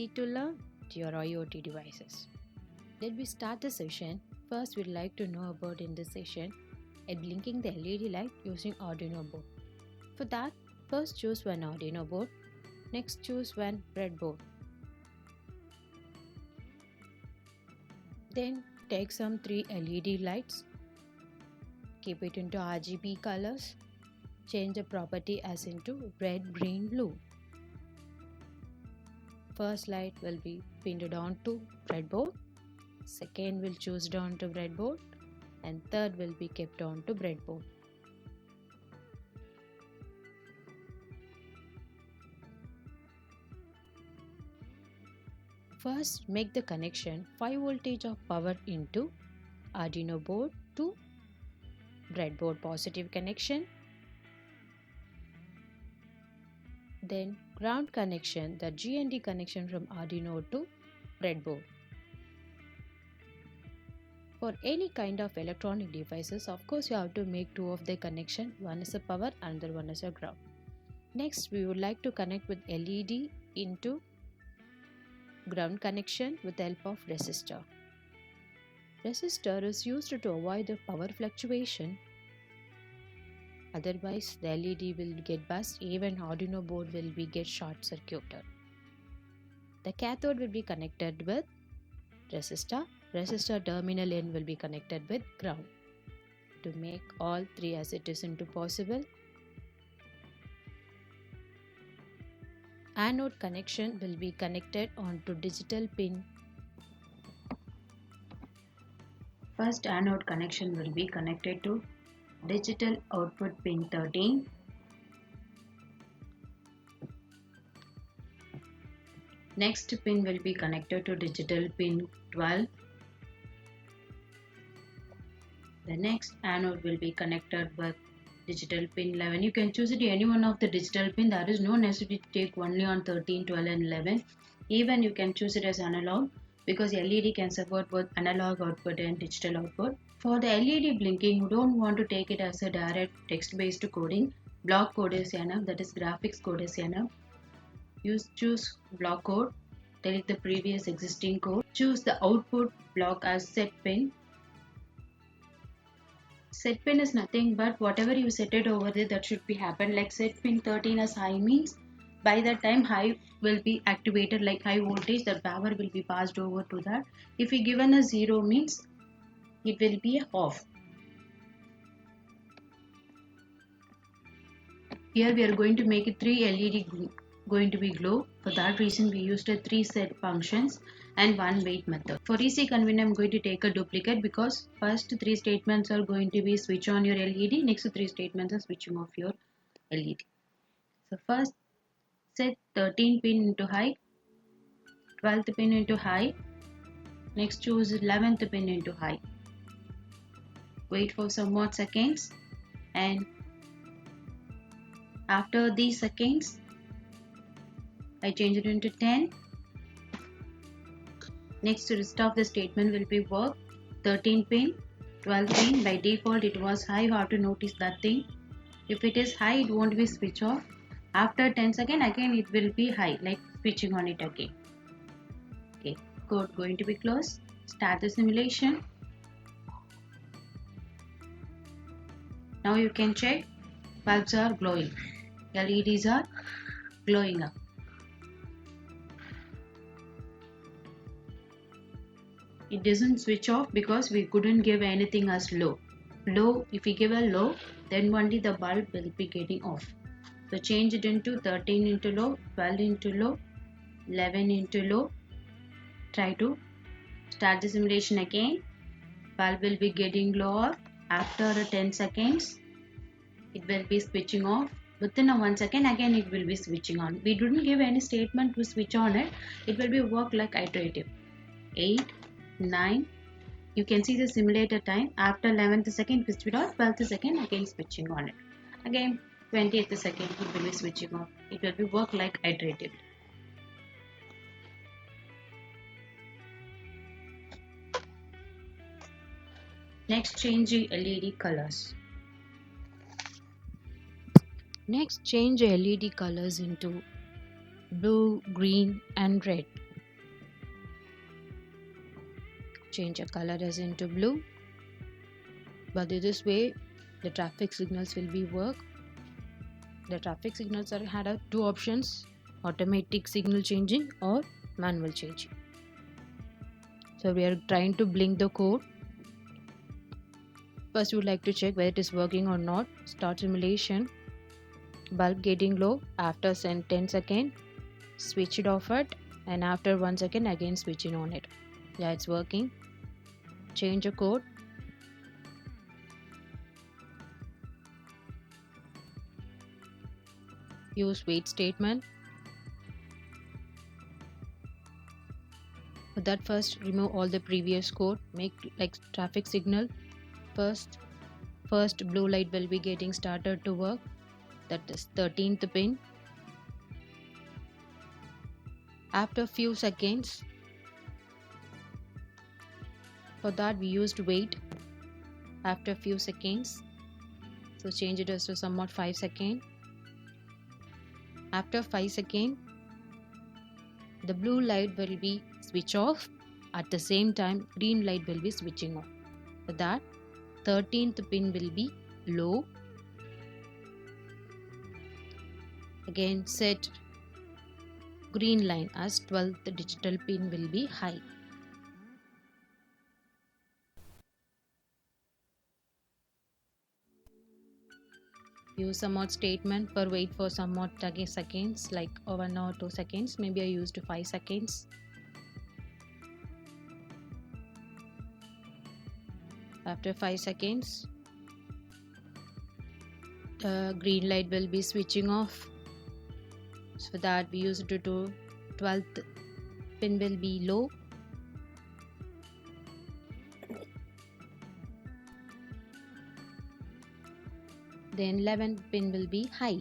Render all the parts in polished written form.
Ready to learn your IoT devices. Let we start the session. First, we'd like to know about in this session a blinking the LED light using Arduino board. For that, first choose one Arduino board. Next, choose one breadboard. Then take some 3 LED lights. Keep it into RGB colors. Change the property as into red, green, blue. First light will be pinned down to breadboard. Second will choose down to breadboard. And third will be kept on to breadboard. First, make the connection 5 voltage of power into Arduino board to breadboard positive connection. Then ground connection, the GND connection from Arduino to breadboard. For any kind of electronic devices, of course you have to make two of the connection. One is a power, another one is a ground. Next, we would like to connect with LED into ground connection with the help of resistor. Resistor is used to avoid the power fluctuation. Otherwise, the LED will get burst, even Arduino board will be get short circuited. The cathode will be connected with resistor. Resistor terminal end will be connected with ground. To make all three as it is into possible, anode connection will be connected onto digital pin. First anode connection will be connected to digital output pin 13. Next pin will be connected to digital pin 12. The next anode will be connected with digital pin 11. You can choose it any one of the digital pin. There is no necessity to take only on 13, 12 and 11. Even you can choose it as analog because LED can support both analog output and digital output. For the LED blinking, you don't want to take it as a direct text-based coding. Block code is enough, that is graphics code is enough. Choose block code, delete the previous existing code. Choose the output block as set pin. Set pin is nothing but whatever you set it over there, that should be happen. Like set pin 13 as high means by that time high will be activated, like high voltage, the power will be passed over to that. If we given a 0 means it will be off. Here we are going to make it 3 LED going to be glow. For that reason we used a 3 set functions and 1 wait method. For easy convenience I am going to take a duplicate because first 3 statements are going to be switch on your LED, next 3 statements are switching off your LED. So first set 13 pin into high, 12th pin into high, next choose 11th pin into high. Wait for some more seconds and after these seconds I change it into 10. Next rest of the statement will be work. 13 pin, 12 pin, by default it was high, you have to notice that thing. If it is high it won't be switch off. After 10 seconds again it will be high, like switching on it again. Okay, code going to be closed. Start the simulation. Now you can check bulbs are glowing, LEDs are glowing up. It doesn't switch off because we couldn't give anything as low. Low, if we give a low, then only the bulb will be getting off. So change it into 13 into low, 12 into low, 11 into low. Try to start the simulation again. Bulb will be getting lower. After 10 seconds, it will be switching off. Within 1 second, again it will be switching on. We didn't give any statement to switch on it. It will be work like iterative. 8, 9. You can see the simulator time. After 11th second, switch it off. 12th second, again switching on it. Again, 20th second, it will be switching off. It will be work like iterative. Next, change the LED colors. Next, change LED colors into blue, green and red. change a color as into blue. But in this way the traffic signals will be work. The traffic signals had two options: automatic signal changing or manual changing. So we are trying to blink the code. First we would like to check whether it is working or not. Start simulation. Bulb getting low. After 10 seconds switch it off it, and after 1 second again switching on it. Yeah, it's working. Change the code. Use wait statement. For that, first remove all the previous code. Make like traffic signal. First blue light will be getting started to work. That is 13th pin. After few seconds, for that we used wait. After few seconds, so change it as to somewhat 5 seconds. After 5 seconds, the blue light will be switch off. At the same time, green light will be switching on. For that, 13th pin will be low. Again, set green line as 12th digital pin will be high. Use some more statement for wait for some more seconds, like 1 or 2 seconds. Maybe I used 5 seconds. After 5 seconds, the green light will be switching off. So for that we used to 12th pin will be low. Then 11th pin will be high.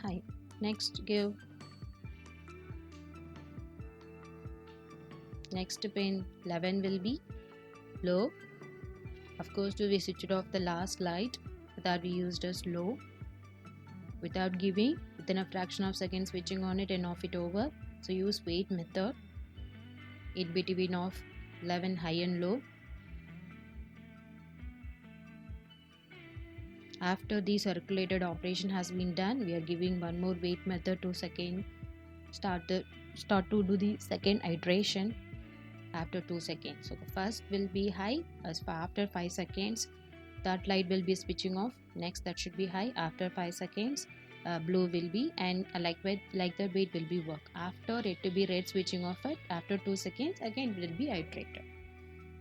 High. Next pin 11 will be low. Of course, we switched off the last light that we used as low without giving. Within a fraction of seconds switching on it and off it over. So use wait method. 8 between of 11 high and low. After the circulated operation has been done, we are giving one more wait method to start to do the second iteration after 2 seconds. So the first will be high. As for after 5 seconds, that light will be switching off. Next, that should be high. After 5 seconds, blue will be, and like the wait will be work. After it to be red, switching off it. After 2 seconds, again it will be iterated.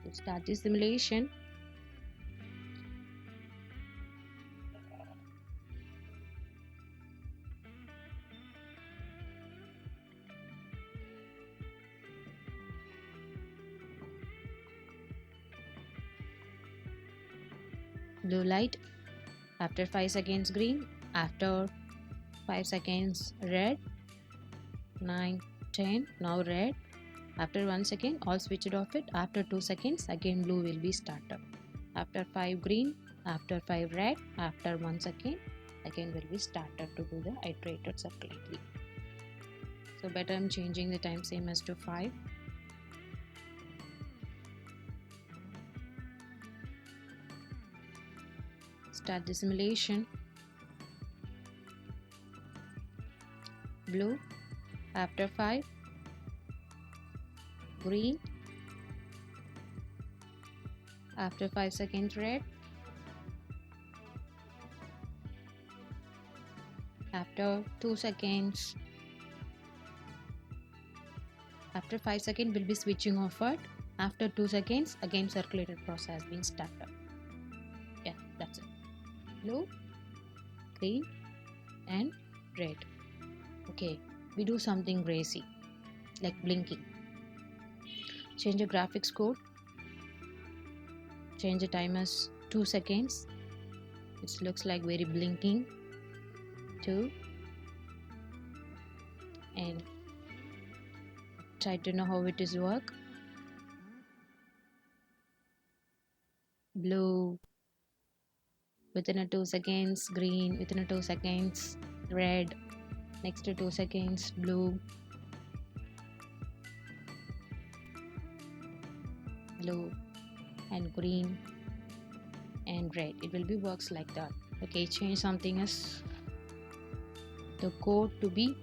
So start the simulation. Blue light. After 5 seconds green. After 5 seconds red. 9, 10. Now red. After 1 second, all switched off it. After 2 seconds, again blue will be started. After 5 green. After 5 red. After 1 second, again will be started to do the iterated separately. So better I'm changing the time same as to 5. Start the simulation. Blue. After 5. Green. After 5 seconds red. After 2 seconds. After 5 seconds will be switching off it. After 2 seconds again circulated process being started. Yeah, that's it. Blue, green and red. Okay, we do something crazy like blinking. Change the graphics code. Change the time as 2 seconds. It looks like very blinking. 2 and try to know how it is work. Blue, within a 2 seconds green, within a 2 seconds red, next to 2 seconds blue, and green and red. It will be works like that. Okay, change something as the code to be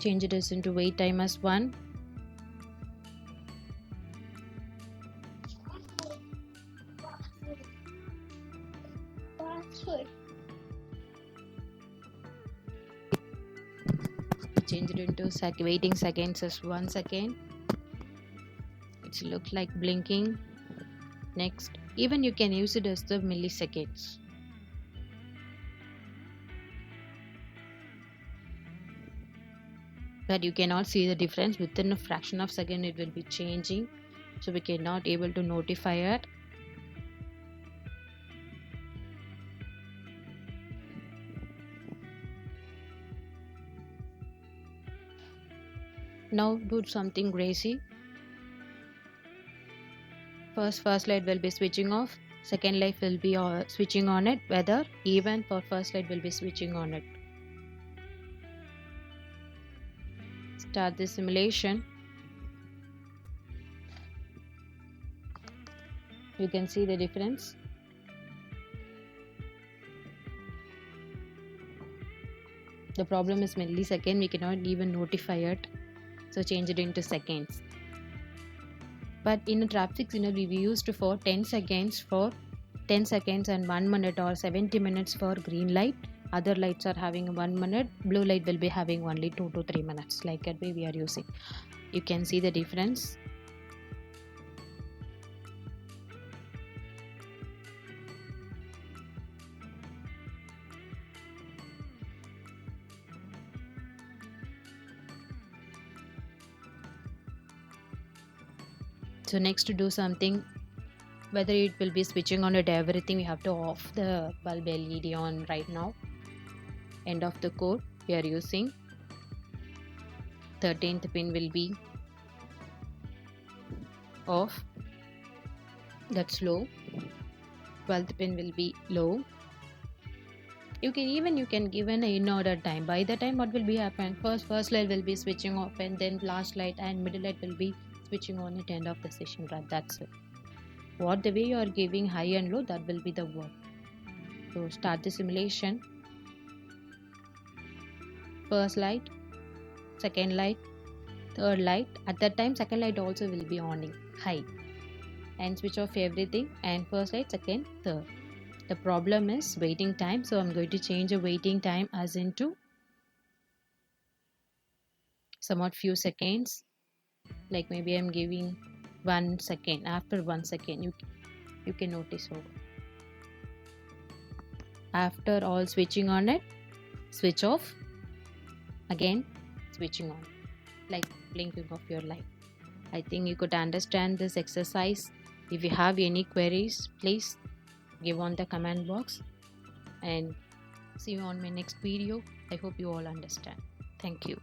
change it as into wait time as 1. Change it into waiting seconds as 1 second. It's look like blinking. Next, even you can use it as the milliseconds. But you cannot see the difference within a fraction of second. It will be changing, so we cannot able to notify it. Now do something crazy. First light will be switching off, second light will be switching on it, whether even for first light will be switching on it. Start the simulation. You can see the difference. The problem is millisecond, we cannot even notify it, so change it into seconds. But in a traffic signal we used for 10 seconds and 1 minute or 70 minutes for green light. Other lights are having 1 minute, blue light will be having only 2 to 3 minutes. Like that way we are using. You can see the difference. So next, to do something, whether it will be switching on it, everything we have to off the bulb LED on right now. End of the code we are using. 13th pin will be off, that's low. 12th pin will be low. You can give an in-order time. By the time what will be happen, first light will be switching off, and then last light and middle light will be switching on at end of the session, right? That's it. What the way you are giving high and low, that will be the work. So start the simulation. First light, second light, third light. At that time second light also will be on high, and switch off everything, and first light, second, third. The problem is waiting time, so I'm going to change the waiting time as into somewhat few seconds, like maybe I'm giving 1 second. After 1 second you can notice how after all switching on it, switch off, again switching on, like blinking of your light. I think you could understand this exercise. If you have any queries, please give on the comment box, and see you on my next video. I hope you all understand. Thank you.